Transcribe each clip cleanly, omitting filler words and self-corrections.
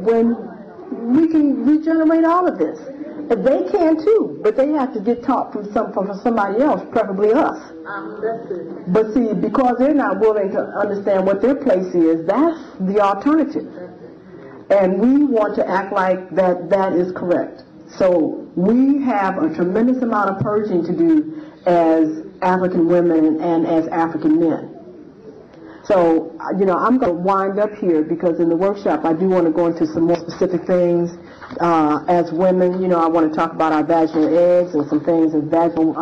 when we can regenerate all of this? They can too, but they have to get taught from somebody else, preferably us. But see, because they're not willing to understand what their place is, that's the alternative. And we want to act like that is correct. So we have a tremendous amount of purging to do as African women and as African men. So, I'm going to wind up here because in the workshop I do want to go into some more specific things. As women, I want to talk about our vaginal eggs and some things of vaginal,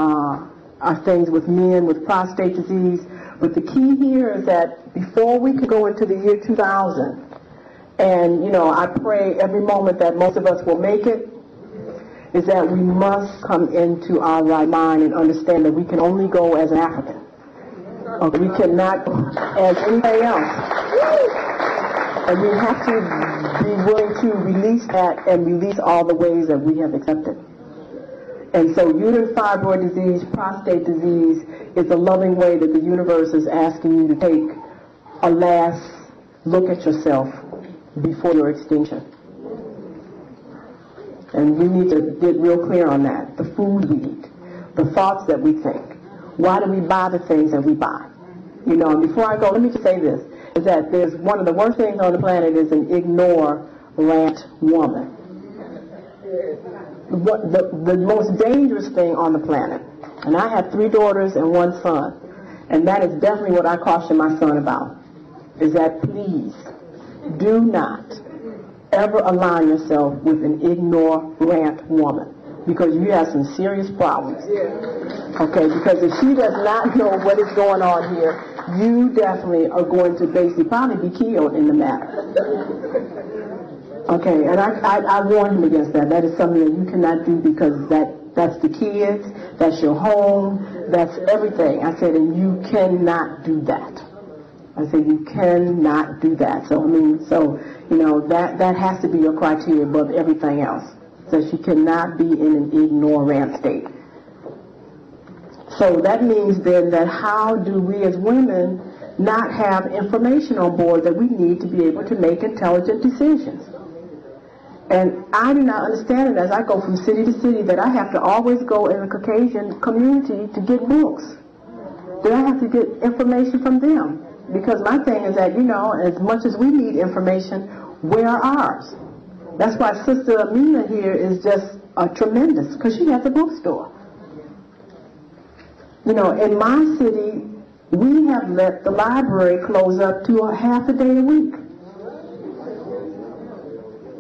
our things with men with prostate disease. But the key here is that before we can go into the year 2000, and, I pray every moment that most of us will make it, is that we must come into our right mind and understand that we can only go as an African. Okay, we cannot go as anything else. And we have to be willing to release that and release all the ways that we have accepted. And so uterine fibroid disease, prostate disease is a loving way that the universe is asking you to take a last look at yourself before your extinction. And we need to get real clear on that. The food we eat, the thoughts that we think. Why do we buy the things that we buy? And before I go, let me just say this, is that there's one of the worst things on the planet is an ignorant woman. The most dangerous thing on the planet, and I have 3 daughters and 1 son, and that is definitely what I caution my son about, is that please do not ever align yourself with an ignorant woman, because you have some serious problems. Okay, because if she does not know what is going on here, you definitely are going to basically probably be killed in the matter. Okay, and I warn him against that. That is something that you cannot do, because that's the kids, that's your home, that's everything. I said, and you cannot do that. I said, you cannot do that. So, that has to be your criteria above everything else. So she cannot be in an ignorant state. So that means then that how do we as women not have information on board that we need to be able to make intelligent decisions? And I do not understand it as I go from city to city that I have to always go in the Caucasian community to get books. That I have to get information from them. Because my thing is that, as much as we need information, where are ours? That's why Sister Amina here is just tremendous, because she has a bookstore. In my city, we have let the library close up to a half a day a week.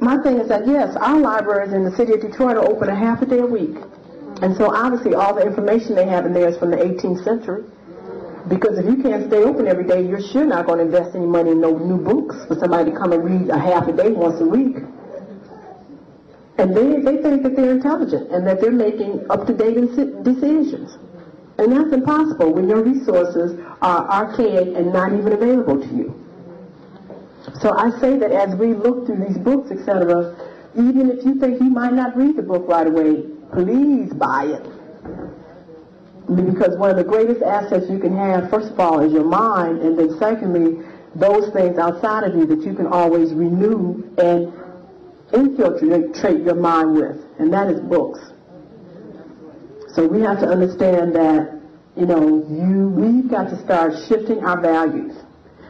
My thing is that, yes, our libraries in the city of Detroit are open a half a day a week. And so obviously all the information they have in there is from the 18th century. Because if you can't stay open every day, you're sure not going to invest any money in no new books for somebody to come and read a half a day once a week. And they think that they're intelligent and that they're making up-to-date decisions. And that's impossible when your resources are archaic and not even available to you. So I say that as we look through these books, etc., even if you think you might not read the book right away, please buy it. Because one of the greatest assets you can have, first of all, is your mind, and then secondly, those things outside of you that you can always renew and infiltrate your mind with, and that is books. So we have to understand that, we've got to start shifting our values.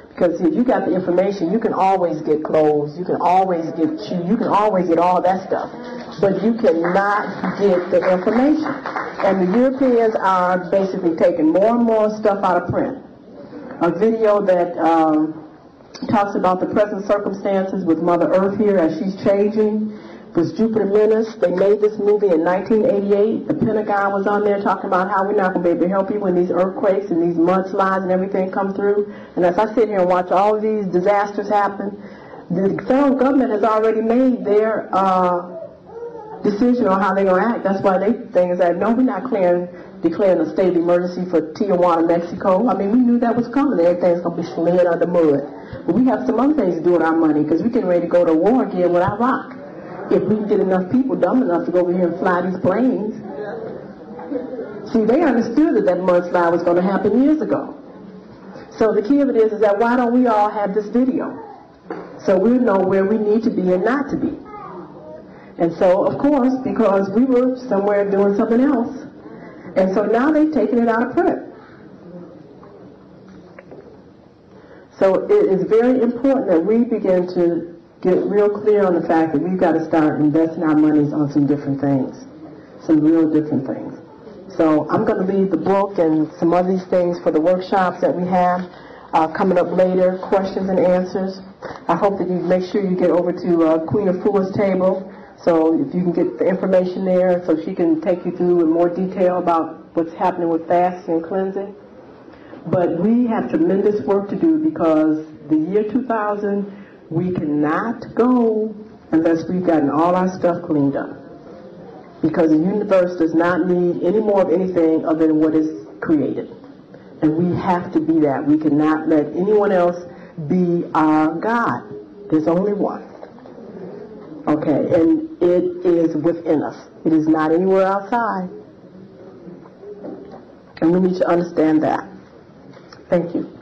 Because if you got the information, you can always get clothes, you can always get shoes, you can always get all that stuff. But you cannot get the information. And the Europeans are basically taking more and more stuff out of print. A video that talks about the present circumstances with Mother Earth here as she's changing was Jupiter Menace. They made this movie in 1988. The Pentagon was on there talking about how we're not going to be able to help you when these earthquakes and these mudslides and everything come through. And as I sit here and watch all of these disasters happen, the federal government has already made their decision on how they're going to act. That's why they think is that, no, we're not declaring a state of emergency for Tijuana, Mexico. I mean, we knew that was coming. Everything's going to be slid under mud. But we have some other things to do with our money, because we're getting ready to go to war again with Iraq. If we can get enough people dumb enough to go over here and fly these planes. See, they understood that mudslide was going to happen years ago. So the key of it is that why don't we all have this video? So we know where we need to be and not to be. And so, of course, because we were somewhere doing something else, and so now they've taken it out of print. So it is very important that we begin to get real clear on the fact that we've got to start investing our monies on some different things, some real different things. So I'm going to leave the book and some of these things for the workshops that we have coming up later, questions and answers. I hope that you make sure you get over to Queen Afua's table, so if you can get the information there so she can take you through in more detail about what's happening with fasting and cleansing. But we have tremendous work to do, because the year 2000, we cannot go unless we've gotten all our stuff cleaned up. Because the universe does not need any more of anything other than what is created. And we have to be that. We cannot let anyone else be our God. There's only one. Okay, and it is within us. It is not anywhere outside. And we need to understand that. Thank you.